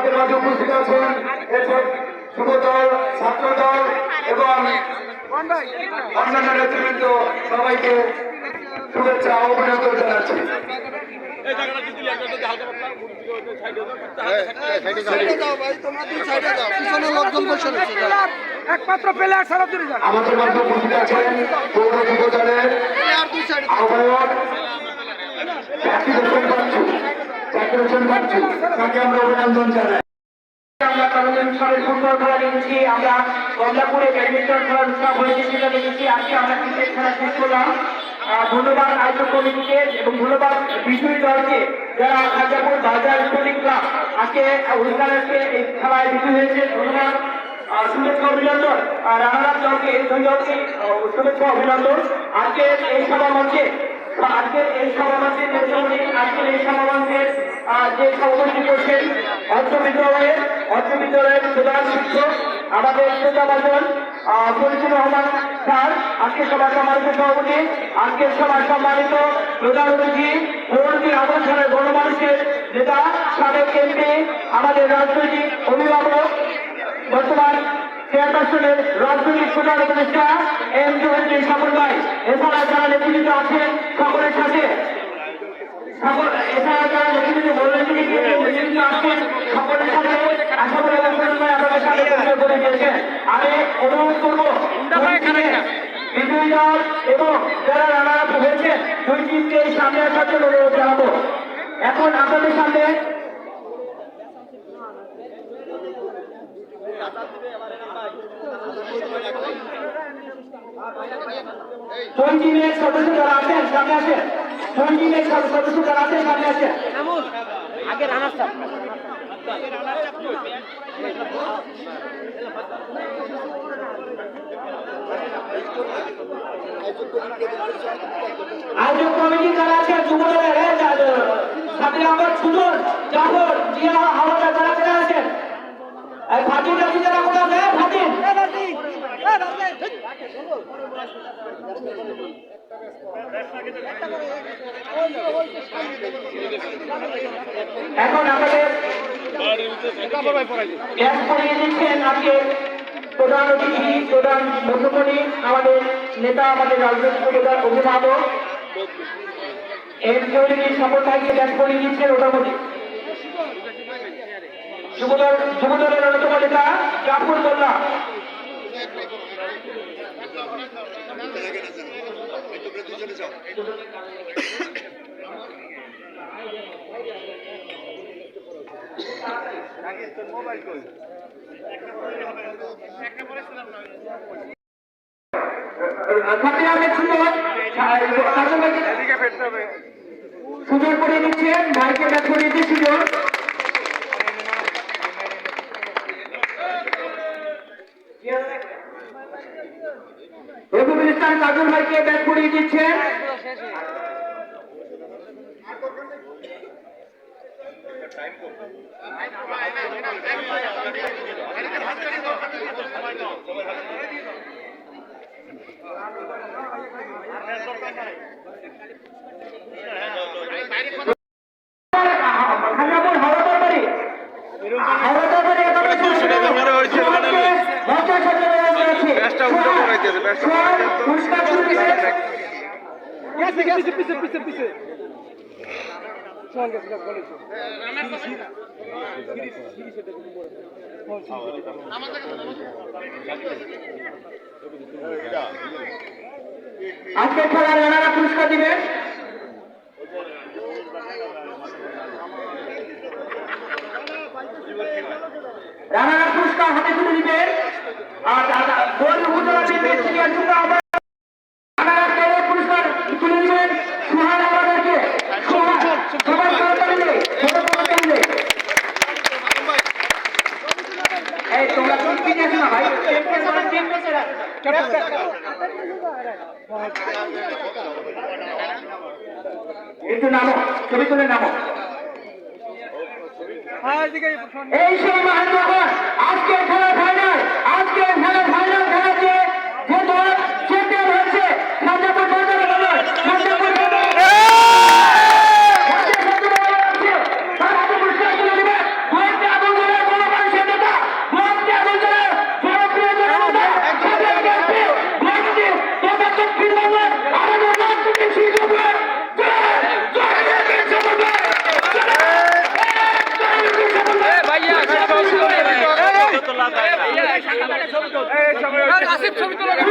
আমাদের মাঝে উপস্থিত আছেন যুব দল, ছাত্র দল এবং অন্যান্য নেতৃবৃন্দ, সবাইকে শুভেচ্ছা ও অভিনন্দন জানাচ্ছি। একমাত্র প্লেয়ার সারা আমাদের মাঝে উপস্থিত আছেন পৌর যুব দলের আহ্বায়ক জাকির হোসেন বাচ্চু, তাকে আমরা অভিনন্দন জানাই। আমরা ফুটবল খেলা দেখেছি, আমরা কমলাপুরে ব্যাডমিন্টন খেলার উৎসব হয়েছে সেটা দেখেছি। আজকে আমরা ক্রিকেট খেলা শেষ করলাম। ধন্যবাদ আয়োজক কমিটিকে এবং ধন্যবাদ বিজয়ী দলকে, যারা খাজাপুর বাজার স্পোর্টিং ক্লাব আজকে অনুষ্ঠানকে এই খেলায় বিজয়ী হয়েছে। ধন্যবাদ, শুভেচ্ছা অভিনন্দন। রানার দলকে শুভেচ্ছা অভিনন্দন। আজকের এই সভা মঞ্চে যে সভাপতি করছেন অর্থ বিদ্যালয়ের প্রধান শিক্ষক আমাদের শ্রোতাভাজন ফরিদুর রহমান স্যার, আজকের সভার সম্মানিত সভাপতি, আজকের সভার সম্মানিত প্রধান অতিথি পৌরনীতির আবাসনের গণমানুষের নেতা, সাবেক এমপি, আমাদের রাজনৈতিক অভিভাবক, বর্তমান চেয়ারপারসনের রাজনৈতিক প্রধান উপদেষ্টা এম জহিরুদ্দিন স্বপন ভাই, এছাড়া যারা নেতৃত্ব আছেন সকলের সাথে, এছাড়া যারা নেতৃত্ব আছেন সকলের সাথে আশা করি আপনাদের সাথে করে দিয়েছেন। আমি অনুরোধ করবো বিজয়ী দল এবং যারা রানার আপ হয়েছেন দুই টিমকে সামনে আসার জন্য অনুরোধ জানাবো। এখন আপনাদের সামনে দুই টিমের সদস্য যারা আছেন সামনে আসেন, দুই টিমের সদস্য যারা আছেন সামনে আসেন। আগে রানার সাপ আয়োজক কমিটি যারা আছে যুব দলের সাথে আমার সুজন, জাফর, জিয়া, হাওলাদার যারা যারা আছেন, ফাতিন রাজি যারা কোথাও যায়, ফাতিন এখন আমাদের গ্যাস পরিয়ে দিচ্ছেন আজকে প্রধান অতিথি, প্রধান মুখ্যমন্ত্রী, আমাদের নেতা, আমাদের রাজনৈতিক প্রধান অভিভাবক এম জহিরুদ্দিন স্বপন ভাইকে গ্যাস পরিয়ে দিচ্ছেন মোটামুটি যুব দলের অন্যতম নেতা জাফর মোল্লা। সুযোগ করে দিচ্ছেন ভাইকে ব্যাট করে দিচ্ছে সুযোগ। রবিউল ইসলাম কাজল ভাইকে ব্যাট করিয়ে দিচ্ছেন। আজকের খেলার রানারা পুরস্কার দিবেন। রানারা পুরস্কার হাতে তুলে দিবেন। আর গোল উপজেলা বিএনপির সিনিয়র যুব রানারা পুরস্কার তুলে দিবেন সুহান আমাদেরকে। সবাই এই তোমরা কোন পিঠে আছো না ভাই? একটু নামো, ছবি তুলে নামো। এই সেই মাহাত্ম আজকে খেলার ফাইনাল, আজকে খেলার ফাইনাল খেলাতে যে দল চ্যাম্পিয়ন হয়েছে শাহজাপুর বাজারের দল, শাহজাপুর তার হাতে পুরস্কার তুলে দিবে। আসিফ ছবি তোলা কেন?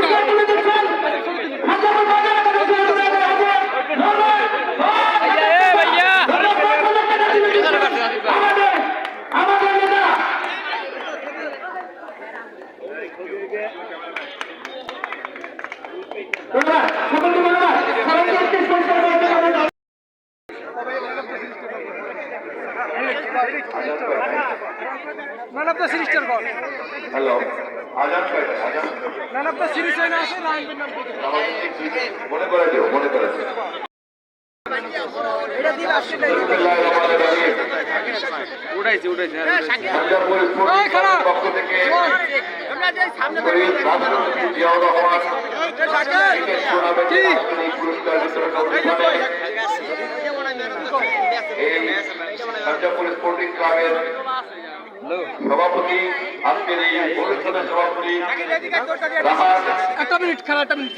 ভাইয়া আমাদের নেতা ম্যান অফ দ্য সিরিজটার বল। Hello Azan Azan man of the series হয় না আসে রাহিমের নাম থেকে। মনে করে দিও মনে করে দিও এটা দিন আসছে না। উড়াইছে উড়াইছে। ওই খারাপ। পক্ষ থেকে আমরা যাই সামনে শহীদ রাষ্ট্রপতি জিয়াউর রহমান এই পুরস্কার বিতরণ অনুষ্ঠানে এই শাহজাহানপুর স্পোর্টিং ক্লাবের সভাপতি আজকের এই অনুষ্ঠানের সভাপতি রাহাত একটা মিনিট খেলা একটা মিনিট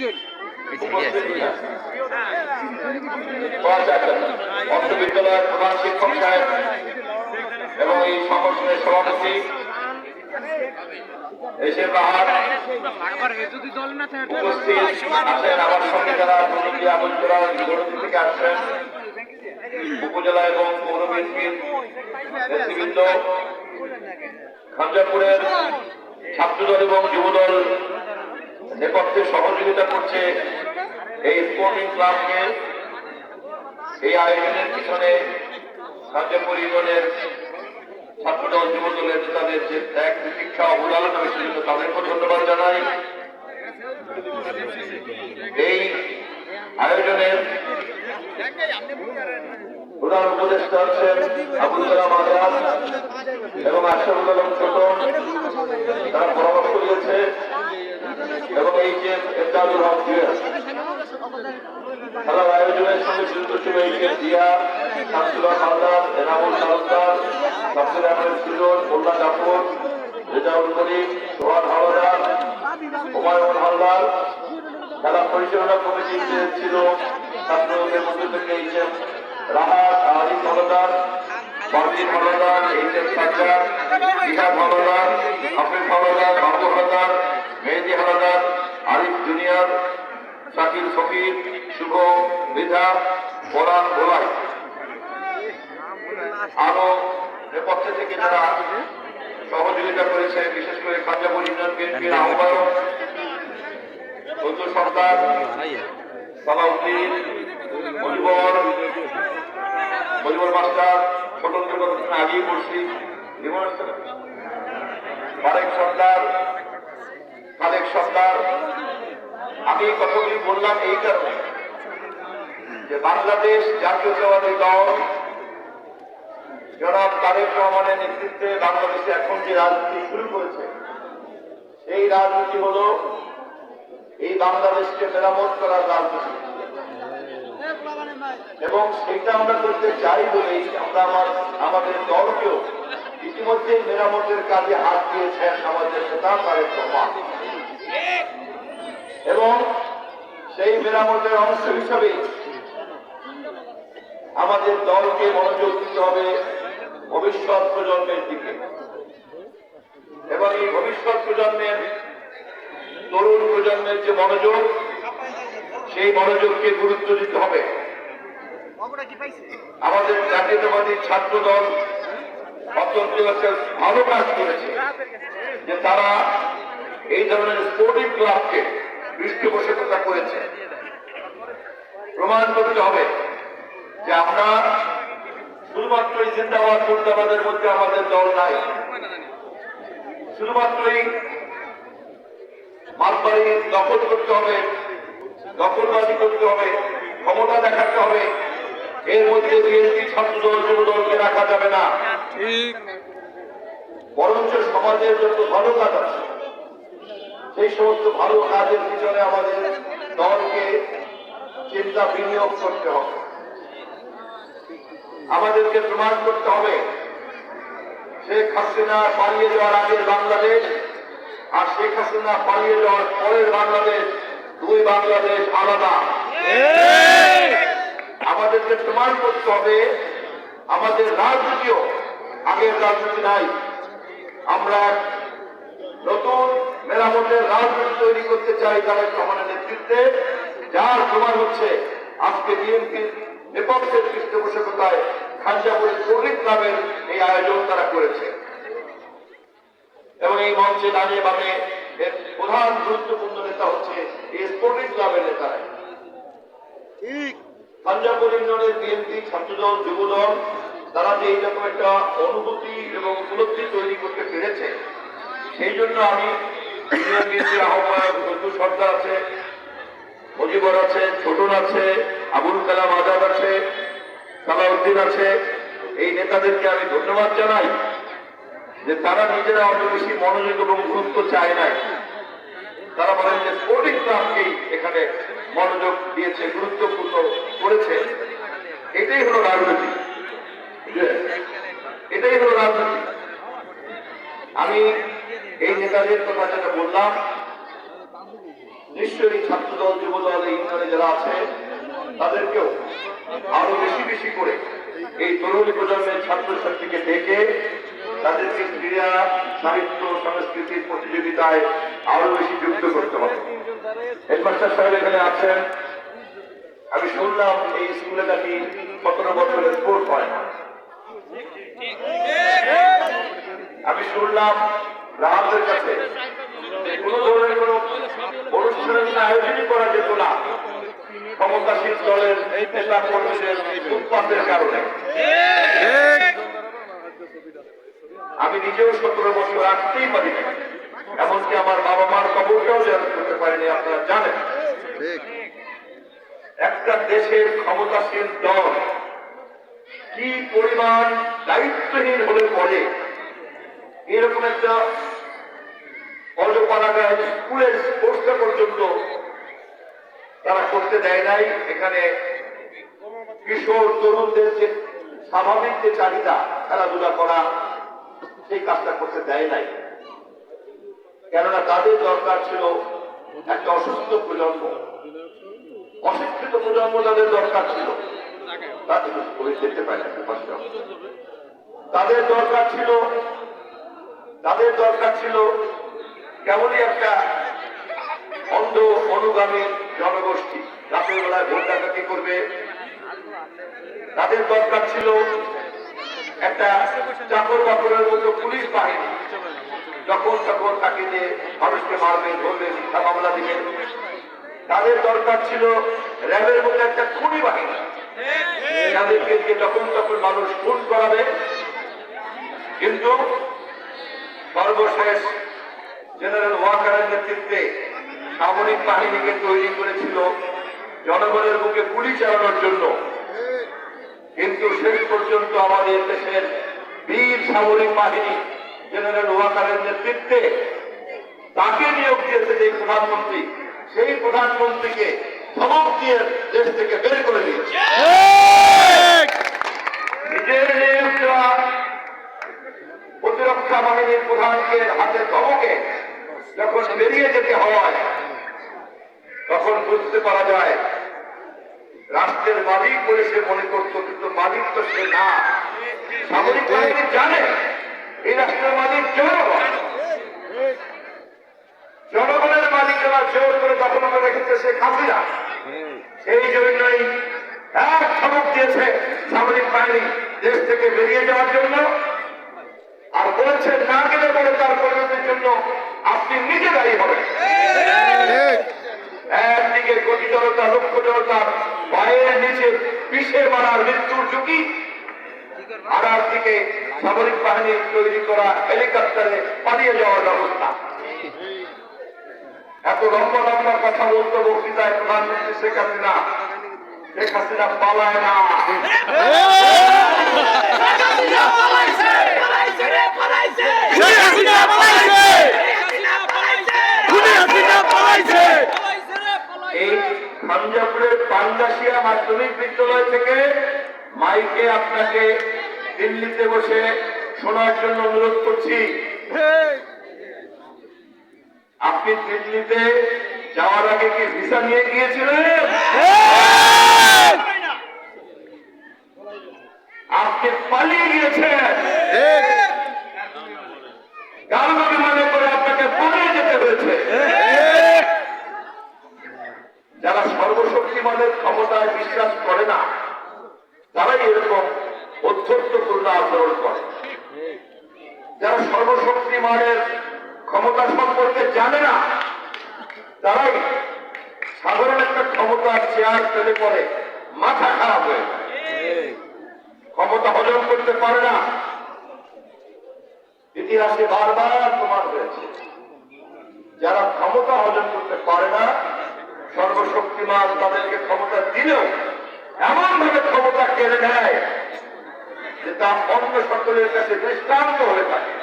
অর্থ বিদ্যালয়ের প্রধান শিক্ষক সাহেব এবং এই সংগঠনের সভাপতি এসে রাহাত যদি দল না থাকে উপস্থিত আছেন। আমার সঙ্গে যারা নদীয়া বন্ধুরা দৌড়ি থেকে আসছেন, উপজেলা এবং পৌর বিএনপির নেতৃবৃন্দ, খানজাপুরের ছাত্রদল এবং যুবদল নেপথ্যে সহযোগিতা করছে এই স্পোর্টিং ক্লাবকে। এই আয়োজনের পিছনে খানজাপুর ইউনিয়নের ছাত্রদল যুবদলের নেতাদের যে ত্যাগ শিক্ষা অবদান রয়েছে তাদেরকে ধন্যবাদ জানাই। এই আয়োজনের প্রধান উপদেষ্টা হচ্ছেন আবুল কালাম আজাদ এবং আশরাফুল আলম ছোটন, তারা পরামর্শ দিয়েছে এবং এই যে এরশাদুল হক জুয়েল খেলার আয়োজনের সঙ্গে যুক্ত ছিল এই যে জিয়া, শামসুল্লাহ হালদার, এনামুল তালুকদার, শামসুল আহমেদ সুজন, মোল্লা জাফর, রেজাউল করিম, সোহান হাওলাদার, হুমায়ুন হালদার। খেলা পরিচালনা কমিটিতে ছিল ছাত্রদের মধ্যে থেকে এইচএম রাহাত, আরিফ হাওলাদার, পারভিন হাওলাদার, এইচএম সাজ্জাদ, ইহাব হাওলাদার, হাফিজ হাওলাদার, বাবু হাওলাদার, মেহেদি হাওলাদার, আরিফ জুনিয়র, শাকিল ফকির, শুভ মৃধা, পরাণ গোলাই। আরো নেপথ্যে থেকে যারা সহযোগিতা করেছে, বিশেষ করে খানজাপুর ইউনিয়ন বিএনপির আহ্বায়ক সরকার, সালাউদ্দিন, মজিবর মাস্টার, ছোটনকে কথা আগেই বলছি, খালেক সরকার। আমি এই কথাগুলি বললাম এই কারণে যে বাংলাদেশ জাতীয়তাবাদী দল জনাব তারেক রহমানের নেতৃত্বে বাংলাদেশে এখন যে রাজনীতি শুরু করেছে, এই রাজনীতি হল এই বাংলাদেশকে মেরামত করার রাজনীতি, এবং সেটা আমরা করতে চাই বলেই আমরা আমাদের দলকেও ইতিমধ্যে মেরামতের কাজে হাত দিয়েছেন আমাদের নেতা তারেক রহমান, এবং সেই মেরামতের অংশ হিসাবে আমাদের দলকে মনোযোগ দিতে হবে ভবিষ্যৎ প্রজন্মের দিকে, এবং এই ভবিষ্যৎ প্রজন্মের তরুণ প্রজন্মের যে মনোযোগ, সেই মনোযোগকে গুরুত্ব দিতে হবে। আমাদের জাতীয়তাবাদী ছাত্র দল অত্যন্ত একটা ভালো কাজ করেছে যে তারা এই ধরনের স্পোর্টিং ক্লাবকে পৃষ্ঠপোষকতা করেছে। প্রমাণ করতে হবে যে আমরা শুধুমাত্র এই জিন্দাবাদ মুর্দাবাদের মধ্যে আমাদের দল নাই, শুধুমাত্রই মালবাড়ি দখল করতে হবে, দখলবাজি করতে হবে, ক্ষমতা দেখাতে হবে, এর মধ্যে বিএনপি ছাত্রদল যুবদলকে রাখা যাবে না। বরঞ্চ সমাজের যত ভালো কাজ আছে সেই সমস্ত ভালো কাজের পিছনে আমাদের দলকে চিন্তা বিনিয়োগ করতে হবে। আমাদেরকে প্রমাণ করতে হবে শেখ হাসিনা পালিয়ে যাওয়ার আগের বাংলাদেশ আর শেখ হাসিনা পালিয়ে যাওয়ার পরের বাংলাদেশ, দুই বাংলাদেশ আলাদা। আমাদেরকে প্রমাণ করতে হবে আমাদের রাজনীতিও আগের রাজনীতি নাই, আমরা নতুন মেরামতের রাজনীতি তৈরি করতে চাই তারেক রহমানের নেতৃত্বে, যার প্রমাণ হচ্ছে আজকে বিএনপির নেপথ্যের পৃষ্ঠপোষকতায় খানজাপুরের শ্রমিক ক্লাবের এই আয়োজন তারা করেছে। এবং এই মঞ্চে দাঁড়িয়ে বামে এর প্রধান গুরুত্বপূর্ণ নেতা হচ্ছে এই স্পোর্টিং ক্লাবের নেতারা। খানজাপুর ইউনিয়নের বিএনপি, ছাত্রদল, যুবদল তারা যে এইরকম একটা অনুভূতি এবং উপলব্ধি তৈরি করতে পেরেছে, সেই জন্য আমি ইউনিয়ন বিএনপির আহ্বায়ক নতুন সরকার আছে, মজিবর আছে, ছোটন আছে, আবুল কালাম আজাদ আছে, সালাউদ্দিন আছে, এই নেতাদেরকে আমি ধন্যবাদ জানাই যে তারা নিজেরা অত বেশি মনোযোগ এবং গুরুত্ব চায় নাই। তারা বলেন যে স্পোর্টিং ক্লাবকেই এখানে মনোযোগ দিয়েছে, গুরুত্বপূর্ণ করেছে। এটাই হলো রাজনীতি, এটাই হলো রাজনীতি। আমি এই নেতাদের কথা যেটা বললাম, নিশ্চয়ই ছাত্রদল, যুবদল, এই ইউনিয়নে যারা আছে তাদেরকেও আরো বেশি বেশি করে এই তরুণ প্রজন্মের ছাত্রছাত্রীকে ডেকে তাদেরকে ক্রীড়া, সাহিত্য, সংস্কৃতির প্রতিযোগিতায় আরো বেশি যুক্ত করতে হবে। হেডমাস্টার সাহেব এখানে আছেন, আমি শুনলাম এই স্কুলে নাকি 17 বছরের স্পোর্ট হয় না। আমি শুনলাম রাহাতের কাছে কোন ধরনের কোন অনুষ্ঠানের আয়োজনই করা যেত না ক্ষমতাসীন দলের নেতা কর্মীদের উৎপাতের কারণে। আমি নিজেও 17 বছর আসতেই পারি না, এমনকি আমার বাবা মার কবরটাও জানতে করতে পারিনি। আপনারা জানেন একটা দেশের ক্ষমতাসীন দল কি পরিমাণ দায়িত্বহীন হলে পরে এরকম একটা অজপাড়াগায় স্কুলের স্পোর্টসটা পর্যন্ত তারা করতে দেয় নাই। এখানে কিশোর তরুণদের যে স্বাভাবিক যে চাহিদা খেলাধুলা করা, সেই কাজটা করতে দেয় নাই। কেননা তাদের দরকার ছিল একটা অসুস্থ প্রজন্ম, অশিক্ষিত প্রজন্ম তাদের দরকার ছিল। দেখতে পাই না, তাদের দরকার ছিল কেমনই একটা অন্ধ অনুগামী জনগোষ্ঠী, রাতের বেলায় ভোট ডাকাতি করবে। তাদের দরকার ছিল একটা চাকর বাকরের মতো পুলিশ বাহিনী, যখন তখন তাকে যে মানুষকে মারবে, ধরবে, মিথ্যা মামলা দিবে। তাদের দরকার ছিল র্যাবের মতো একটা খুনি বাহিনী, তাদেরকে দিয়ে যখন তখন মানুষ খুন করাবে। কিন্তু সর্বশেষ জেনারেল ওয়াকারের নেতৃত্বে সামরিক বাহিনীকে তৈরি করেছিল জনগণের বুকে গুলি চালানোর জন্য। কিন্তু শেষ পর্যন্ত আমাদের দেশের বীর সামরিক বাহিনী জেনারেল ওয়াকারের নেতৃত্বে তাকে নিয়োগ দিয়েছে যে প্রধানমন্ত্রী, সেই প্রধানমন্ত্রীকে ধমক দিয়ে দেশ থেকে বের করে দিয়েছে। নিজের নিয়োগ দেওয়া প্রতিরক্ষা বাহিনীর প্রধানকে হাতে ধমকে যখন বেরিয়ে যেতে হয়, তখন বুঝতে পারা যায় রাষ্ট্রের মালিক বলে সে মনে করত, কিন্তু মালিক তো সে না। সামরিক বাহিনী জানে এই রাষ্ট্রের মালিক জনগণ, জনগণের মালিকেরা জোর করে দখল করে রেখেছে সে হাসিনা। সেই জন্যই এক ধমক দিয়েছে সামরিক বাহিনী দেশ থেকে বেরিয়ে যাওয়ার জন্য, আর বলেছে না গেলে পরে তার পরিণতির জন্য আপনি নিজে দায়ী হবেন। একদিকে কোটি জনতা, লক্ষ জনতার পায়ের নিচে পিষে মারার মৃত্যুর ঝুঁকি, আর একদিকে সামরিক বাহিনী তৈরি করা হেলিকপ্টারে পালিয়ে যাওয়ার ব্যবস্থা। এত লম্বা লম্বা কথা বলতে বক্তৃতায় প্রধানমন্ত্রী শেখ হাসিনা পালায় না। এই খানজাপুরের পান্ডাসিয়া মাধ্যমিক বিদ্যালয় থেকে মাইকে আপনাকে দিল্লিতে বসে শোনার জন্য অনুরোধ করছি। আপনি দিল্লিতে যাওয়ার আগে কি ভিসা নিয়ে গিয়েছিলেন? আপনি পালিয়ে গিয়েছেন, কালো বিমানে করে আপনাকে যারা সর্বশক্তিমানের ক্ষমতা সম্পর্কে জানে না, তারাই সাধারণ একটা ক্ষমতার চেয়ার পেলে পরে মাথা খারাপ হয়ে যায়, ক্ষমতা হজম করতে পারে না। ইতিহাসে বারবার প্রমাণ হয়েছে, যারা ক্ষমতা হজম করতে পারে না, সর্বশক্তিমান তাদেরকে ক্ষমতা দিলেও এমন ভাবে ক্ষমতা কেড়ে নেয় যে তা অন্য সকলের কাছে দৃষ্টান্ত হয়ে থাকে।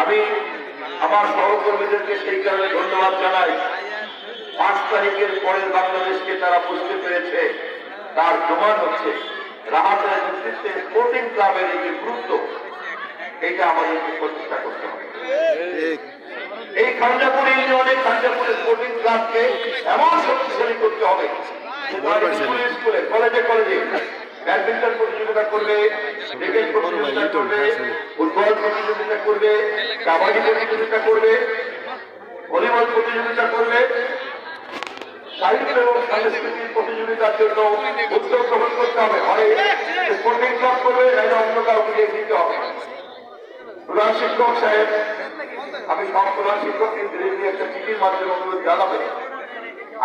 আমি আমার সহকর্মীদেরকে সেই কারণে ধন্যবাদ জানাই। 5 তারিখের পরের বাংলাদেশকে তারা বুঝতে পেরেছে, তার প্রমাণ হচ্ছে রাহাতের নেতৃত্বে স্পোর্টিং ক্লাবের এই যে গুরুত্ব, এটা আমাদেরকে প্রতিষ্ঠা করতে হবে। এই খাঞ্জাপুর ইউনিয়নে খাঞ্জাপুরের স্পোর্টিং ক্লাবকে এমন শক্তিশালী করতে হবে, স্কুলে কলেজে কলেজে ব্যাডমিন্টন প্রতিযোগিতা করবে, ক্রিকেট প্রতিযোগিতা করবে, ফুটবল প্রতিযোগিতা করবে, কাবাডি প্রতিযোগিতা করবে, ভলিবল প্রতিযোগিতা করবে, সাহিত্য এবং সাংস্কৃতিক প্রতিযোগিতার জন্য উদ্যোগ গ্রহণ করতে হবে। হয় স্পোর্টিং ক্লাব করবে, নাহলে অন্য কাউকে দিয়ে দিতে হবে। প্রধান শিক্ষক সাহেব, আমি সব প্রধান শিক্ষককে ধীরে একটা চিঠির মাধ্যমে অনুরোধ জানাবে,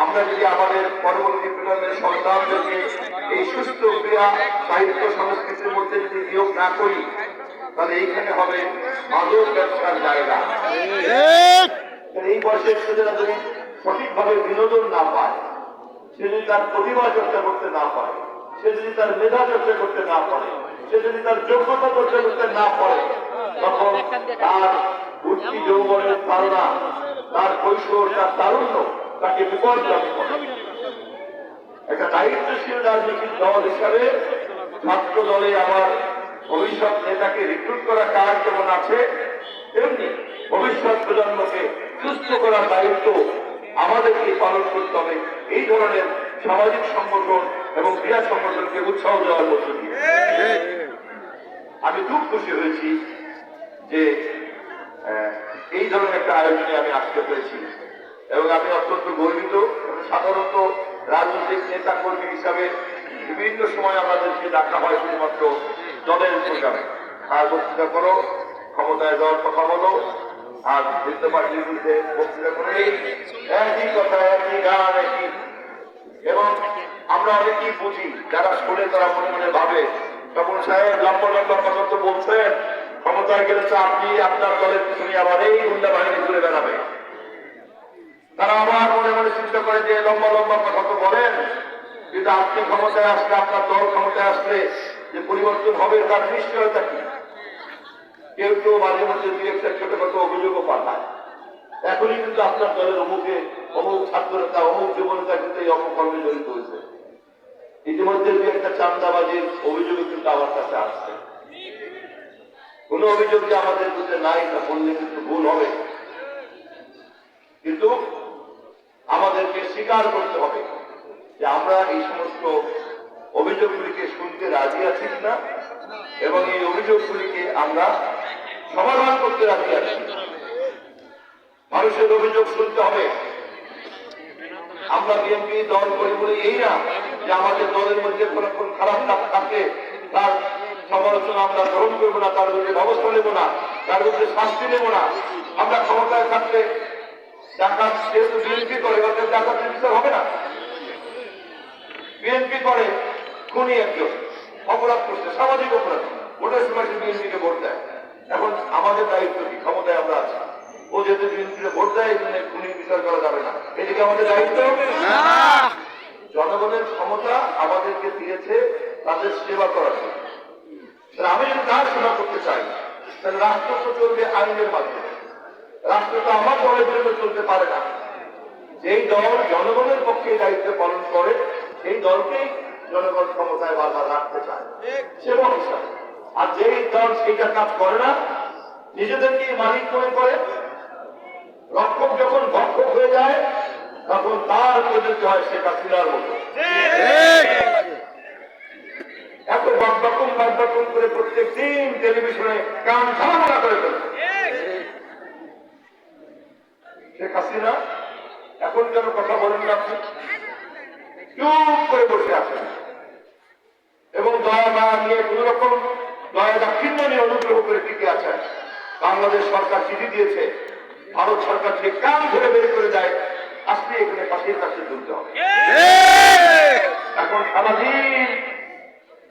আমরা যদি আমাদের পরবর্তী প্রজন্মের সন্তানদেরকে এই সুস্থ ক্রিয়া সাহিত্য সংস্কৃতির মধ্যে যদি নিয়োগ না করি, তাহলে এইখানে হবে মাদক ব্যবসার জায়গা। এই বয়সের ছেলেরা যদি সঠিকভাবে বিনোদন না পায়, সে যদি তার প্রতিভা চর্চা করতে না পারে, সে যদি তার মেধা চর্চা করতে না পারে, সে যদি তার যোগ্যতা চর্চা করতে না পারে, তখন তার বুদ্ধি যৌবনের ধারণা, তার কৈশোর, তার তারুণ্য তাকে বিপর্যয় করে। একটা দায়িত্বশীল রাজনৈতিক দল হিসাবে ছাত্র দলে আমার ভবিষ্যৎ নেতাকে রিক্রুট করা কাজ যেমন আছে, তেমনি ভবিষ্যৎ প্রজন্মকে সুস্থ করার দায়িত্ব আমাদেরকে পালন করতে হবে। এই ধরনের সামাজিক সংগঠন এবং ক্রীড়া সংগঠনকে উৎসাহ দেওয়ার মধ্য দিয়ে আমি খুব খুশি হয়েছি যে এই ধরনের একটা আয়োজনে আমি আসতে পেরেছি, এবং আমি অত্যন্ত গর্বিত। সাধারণত রাজনৈতিক নেতা কর্মী হিসাবে বিভিন্ন সময় আমাদেরকে ডাকা হয় শুধুমাত্র দলের প্রোগ্রামে, আর বক্তৃতা করো, ক্ষমতায় যাওয়ার কথা বলো, আর বৃদ্ধ পার্টির বিরুদ্ধে বক্তৃতা করো, একই কথা, একই গান, একই। এবং আমরা অনেকেই বুঝি, যারা শুনে তারা মনে মনে ভাবে, তখন সাহেব লম্বা লম্বা কথা তো বলছেন, ক্ষমতায় গেলে তো আপনি আপনার দলের পিছনে আবার এই গুন্ডা বাহিনী ঘুরে বেড়াবে। তারা আবার মনে মনে চিন্তা করে যে লম্বা লম্বা কথা তো বলেন, কিন্তু আপনি ক্ষমতায় আসলে, আপনার দল ক্ষমতায় আসলে যে পরিবর্তন হবে তার নিশ্চয়তা কি? কেউ কেউ মাঝে মধ্যে দু একটা ছোটখাটো অভিযোগও পাঠায়, এখনই কিন্তু আপনার দলের অমুক ছাত্রনেতা, অমুক যুবনেতা কিন্তু এই অপকর্মে জড়িত হয়েছে। ইতিমধ্যে দু একটা চান্দাবাজির অভিযোগ কিন্তু আমার কাছে আসছে। কোন অভিযোগ যে আমাদের বিরুদ্ধে নাই তা বললে কিন্তু ভুল হবে, কিন্তু আমাদেরকে স্বীকার করতে হবে যে আমরা এই সমস্ত অভিযোগগুলিকে শুনতে রাজি আছি কিনা, এবং এই অভিযোগগুলিকে আমরা সমাধান করতে রাজি আছি। মানুষের অভিযোগ শুনতে হবে। আমরা বিএনপি দল করি বলে এই না যে আমাদের দলের মধ্যে কোন খারাপ কাজ থাকে তার সমালোচনা আমরা গ্রহণ করবো না, তার বিরুদ্ধে ব্যবস্থা নেব না, তার বিরুদ্ধে শাস্তি নেব না। আমরা ক্ষমতায় থাকলে ডাকাত, যেহেতু বিএনপি করে, অর্থাৎ ডাকাতের বিচার হবে না। বিএনপি করে, খুনি একজন অপরাধ করছে, সামাজিক অপরাধ, ভোটের সময় বিএনপিকে ভোট দেয়। এখন আমাদের দায়িত্ব কি? ক্ষমতায় আমরা আছি, ও যেহেতু বিএনপিকে ভোট দেয়, এই জন্য খুনি বিচার করা যাবে না, এদিকে আমাদের দায়িত্ব। জনগণের ক্ষমতা আমাদেরকে দিয়েছে তাদের সেবা করার জন্য। আমি যদি তার সেবা করতে চাই, তাহলে রাষ্ট্র তো চলবে আইনের মাধ্যমে। রাষ্ট্র তো আমার দলের জন্য চলতে পারে না। যেই দল জনগণের পক্ষে দায়িত্ব পালন করে, সেই দলকেই জনগণ ক্ষমতায় বারবার রাখতে চায় সেবক হিসাবে। আর যেই দল সেইটা কাজ করে না, নিজেদেরকে মালিক মনে করে, রক্ষক যখন ভক্ষক হয়ে যায়, তখন তার প্রযোজ্য হয় শেখ হাসিনার মতো। এত বাকবাকুম করে প্রত্যেক দিন টেলিভিশনে কান ঝামেলা করে ফেলছে শেখ হাসিনা। এখন কেন কথা বলেন না? আপনি চুপ করে বসে আছেন এবং দয়া মায়া নিয়ে কোন রকম দয়া দাক্ষিণ্য নিয়ে আছেন, বাংলাদেশ সরকার চিঠি দিয়েছে, ভারত সরকার থেকে কান ধরে বের করে দেয়, আজকে এখানে ফাঁসির কাছে তুলতে হবে। এখন সারাদিন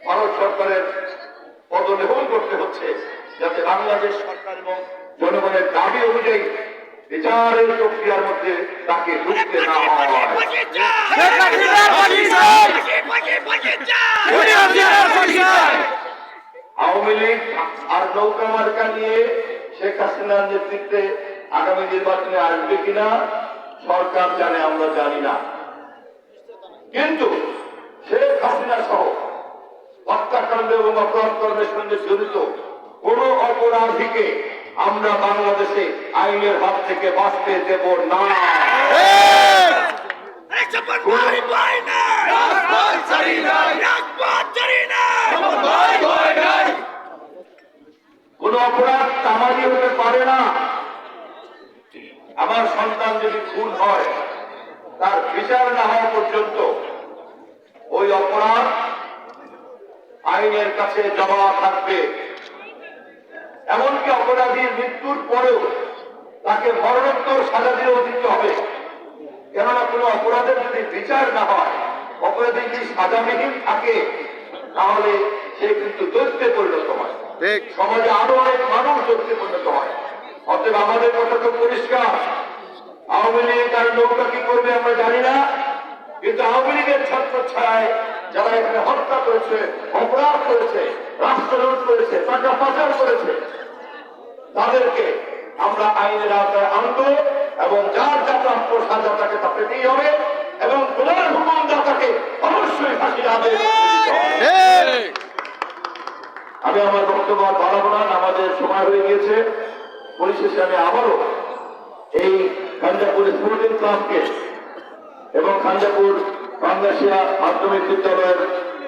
ভারত সরকারের পদলেহন করতে হচ্ছে, যাতে বাংলাদেশ সরকার এবং জনগণের দাবি অনুযায়ী বিচারের প্রক্রিয়ার মধ্যে তাকে ঢুকতে না হয়। আওয়ামী লীগ আর নৌকা মার্কা নিয়ে শেখ হাসিনার নেতৃত্বে আগামী নির্বাচনে আসবে কিনা সরকার জানে, আমরা জানি না। কিন্তু শেখ হাসিনা সহ হত্যাকাণ্ড এবং অপরাধ কর্মের সঙ্গে জড়িত কোন অপরাধীকে আমরা বাংলাদেশে আইনের হাত থেকে বাঁচতে দেব না। কোন অপরাধ তামারি হতে পারে না। আমার সন্তান যদি খুন হয়, তার বিচার না হওয়া পর্যন্ত ওই অপরাধ আইনের কাছে জমা থাকবে। এমনকি অপরাধীর মৃত্যুর পরেও তাকে মরণোত্তর সাজা দিয়েও দিতে হবে। কেননা কোনো অপরাধের যদি বিচার না হয়, অপরাধী যদি সাজাবিহীন থাকে, তাহলে সে কিন্তু দৈত্যে পরিণত হয়, সমাজে আরো অনেক মানুষ দৈত্যে পরিণত হয়। অতএব আমাদের কথা তো পরিষ্কার, আওয়ামী লীগ আর নৌকা কি করবে আমরা জানি না, কিন্তু আওয়ামী লীগের ছাত্র ছায় যারা এখানে হত্যা করেছে, অপরাধ করেছে, রাষ্ট্রলুট করেছে, টাকা পাচার করেছে, তাদেরকে আমরা আইনের আওতায় আনবো এবং যার যা প্রাপ্য সাজা তাকে তা পেতেই হবে এবং খোলার হুকুমদাতাকে অবশ্যই ফাঁসির আদেশ দিতে হবে। আমি আমার বক্তব্য আর বাড়াবো না, আমাদের সময় হয়ে গিয়েছে। পরিশেষে আমি আবারও এই খানজাপুর স্পোর্টিং ক্লাবকে এবং খানজাপুর বাংলাদেশিয়া মাধ্যমিক বিদ্যালয়ের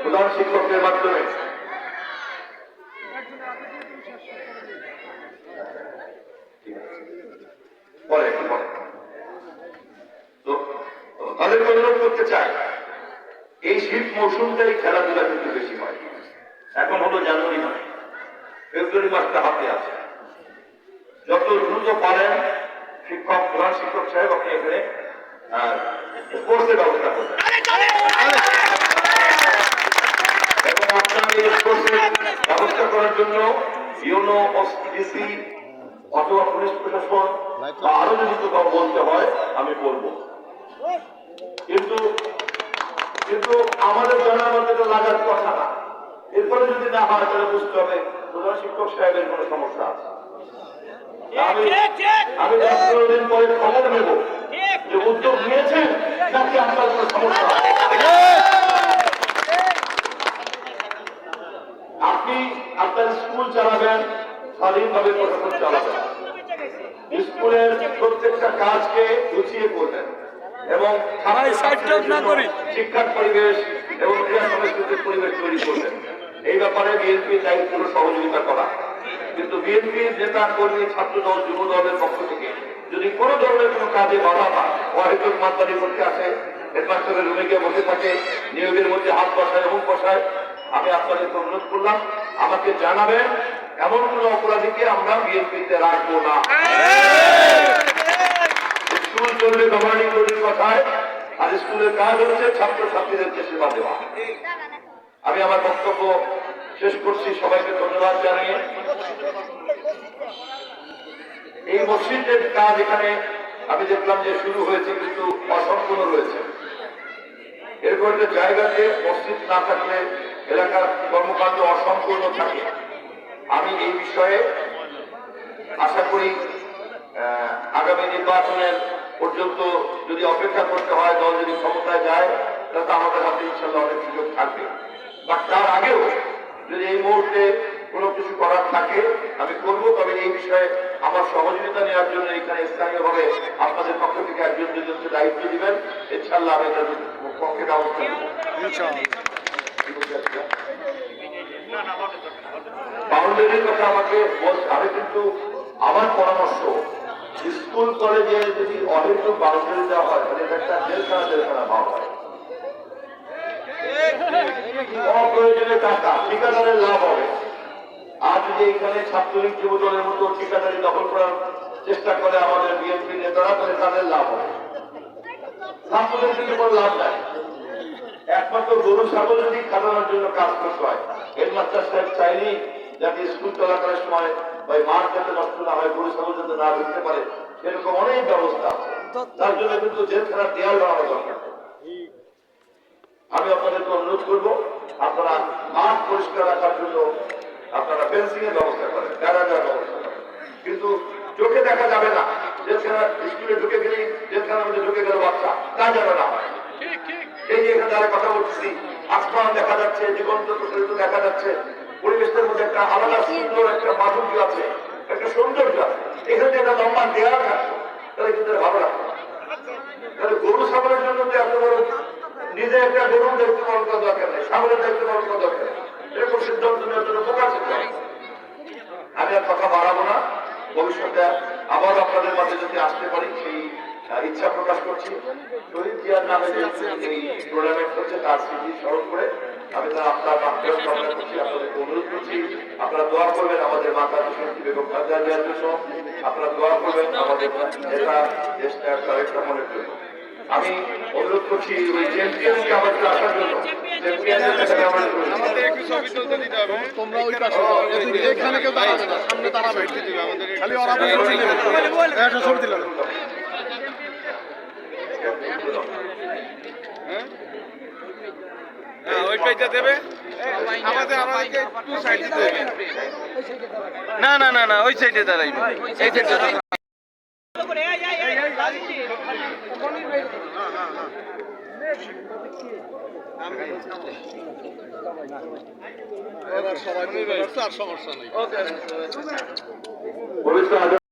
প্রধান শিক্ষকের মাধ্যমে তাদের অনুরোধ করতে চাই, এই শীত মৌসুমটাই খেলাধুলা কিন্তু বেশি হয়। এখন হলো জানুয়ারি মাস, ফেব্রুয়ারি মাসটা হাতে আছে। যত দ্রুত পারেন শিক্ষক, প্রধান শিক্ষক সাহেব, আপনি এখানে স্পোর্টসের ব্যবস্থা করবেন এবং আপনার এই স্পোর্টসের ব্যবস্থা করার জন্য ইউনো, ডিসি অথবা পুলিশ প্রশাসন বা আরো যদি কোথাও বলতে হয় আমি বলবো। কিন্তু আমাদের জানার মধ্যে তো লাগার কথা না। এরপরে যদি না হয় তাহলে বুঝতে হবে প্রধান শিক্ষক সাহেবের কোনো সমস্যা আছে। আমি 10-15 দিন পরে খবর নেব যে উদ্যোগ নিয়েছেন নাকি আপনার কোনো সমস্যা। আপনি আপনার স্কুল চালাবেন, স্বাধীনভাবে প্রশাসন চালাবেন, স্কুলের প্রত্যেকটা কাজকে গুছিয়ে করবেন এবং শিক্ষার পরিবেশ এবং ক্রীড়া সংস্কৃতির পরিবেশ তৈরি করবেন। এই ব্যাপারে বিএনপির দায়িত্ব সহযোগিতা করা। কিন্তু বিএনপির নেতা কর্মী, ছাত্র দল, যুব দলের পক্ষ থেকে যদি কোনো ধরনের কোনো কাজে বাধা বা অহেতুক মাতবাড়ি করতে আসে, হেডমাস্টারের রুমে গিয়ে বসে থাকে, নিয়োগের মধ্যে হাত বসায় এবং বসায়, আমি আপনাদেরকে অনুরোধ করলাম আমাকে জানাবেন। এমন কোন অপরাধীকে আমরা বিএনপিতে রাখবো না। স্কুল চলবে গভর্নিং বডির কথায়, আর স্কুলের কাজ হচ্ছে ছাত্রছাত্রীদেরকে সেবা দেওয়া। আমি আমার বক্তব্য শেষ করছি, সবাইকে ধন্যবাদ জানিয়ে। এই মসজিদের কাজ এখানে আমি দেখলাম যে শুরু হয়েছে, কিন্তু অসম্পূর্ণ রয়েছে। এরপর যে জায়গাতে মসজিদ না থাকলে এলাকার কর্মকাণ্ড অসম্পূর্ণ থাকে। আমি এই বিষয়ে আশা করি আগামী নির্বাচনের পর্যন্ত যদি অপেক্ষা করতে হয়, দল যদি ক্ষমতায় যায়, তাহলে আমাদের হাতে ইনশাল্লাহ অনেক সুযোগ থাকবে। বাট তার আগেও যদি এই মুহূর্তে কোনো কিছু করার থাকে আমি করব। তবে এই বিষয়ে আমার সহযোগিতা নেওয়ার জন্য এখানে স্থানীয়ভাবে আপনাদের পক্ষ থেকে একজন দুজনকে দায়িত্ব দিবেন, ইনশাল্লাহ আমি এটার পক্ষে ব্যবস্থা নেব। বাউন্ডারির কথা আমাকে বলছে, আমি কিন্তু আমার পরামর্শ, স্কুল কলেজে যদি অহেতুক বাউন্ডারি দেওয়া হয় তাহলে এটা একটা জেলখানা ভাব হয়। অপ্রয়োজনীয় টাকা ঠিকাদারের লাভ হবে, আজ যদি এখানে ছাত্রলীগ যুব দলের মতো ঠিকাদারি দখল করার চেষ্টা করে আমাদের বিএনপি নেতারা, তাহলে তাদের লাভ হবে, ছাত্রদের কিন্তু কোনো লাভ নাই। একমাত্র গরু ছাগল যদি খাটানোর জন্য কাজ করতে হয়, হেডমাস্টার সাহেব চাইলেই যাতে স্কুল চলাকালের সময় ওই মাঠ যাতে নষ্ট না হয়, গরু ছাগল যাতে না ঢুকতে পারে, সেরকম অনেক ব্যবস্থা আছে। তার জন্য কিন্তু জেলখানার দেয়াল বানানো দরকার। আমি আপনাদেরকে অনুরোধ করবো, আপনারা মাঠ পরিষ্কার রাখার জন্য আপনারা ফেন্সিং এর ব্যবস্থা করেন, বেড়া দেওয়ার ব্যবস্থা করেন, কিন্তু চোখে দেখা যাবে না। জেলখানা স্কুলে ঢুকে গেলেই জেলখানার মধ্যে ঢুকে গেল বাচ্চা, তা যেন না হয়। এই যে এখানে যারা কথা বলতেছি, আসমান দেখা যাচ্ছে, জীবন্ত প্রসারিত দেখা যাচ্ছে, পরিবেশের মধ্যে একটা আলাদা সুন্দর একটা মাধুর্য আছে, একটা সৌন্দর্য আছে। এখানে একটা লম্বা দেওয়া থাকতো, তাহলে কিন্তু ভালো লাগতো। তাহলে গরু ছাগলের জন্য তো এত বড় নিজে একটা গরুর দায়িত্ব পালন করা দরকার নেই, ছাগলের দায়িত্ব পালন করা দরকার নেই। এরকম সিদ্ধান্ত নেওয়ার জন্য প্রকাশ করতে হবে। আমি আর কথা বাড়াবো না। ভবিষ্যতে আবার আপনাদের মাঝে যদি আসতে পারি সেই ইচ্ছা প্রকাশ করছি। শহীদ জিয়ার নামে যে এই টুর্নামেন্ট হচ্ছে তার স্মৃতি স্মরণ করে আমি তার আপনার মাত্রার কামনা করছি, আপনাদেরকে অনুরোধ করছি আপনারা দোয়া করবেন আমাদের মাতা শহীদ বেগম খালেদা জিয়ার জন্য, আপনারা দোয়া করবেন আমাদের নেতা দেশ নায়ক তারেক রহমানের জন্য। আমি অনুরোধ করছি ওই চ্যাম্পিয়নকে আমাদের আসার জন্য, আমাদের একটু ছবি তুলতে দিতে হবে। তোমরা ওই পাশে এখানে কেউ দাঁড়াবে না, সামনে দাঁড়াবে, খালি ওরা একটা ছবি দিলাম। ওই পেজটা দেবে, আমাদেরকে একটু সাইড দিতে হবে। না না না না, ওই সাইডে দাঁড়াইবে, এই সাইডে। সবাই আর সমস্যা নেই। ভবিষ্যৎ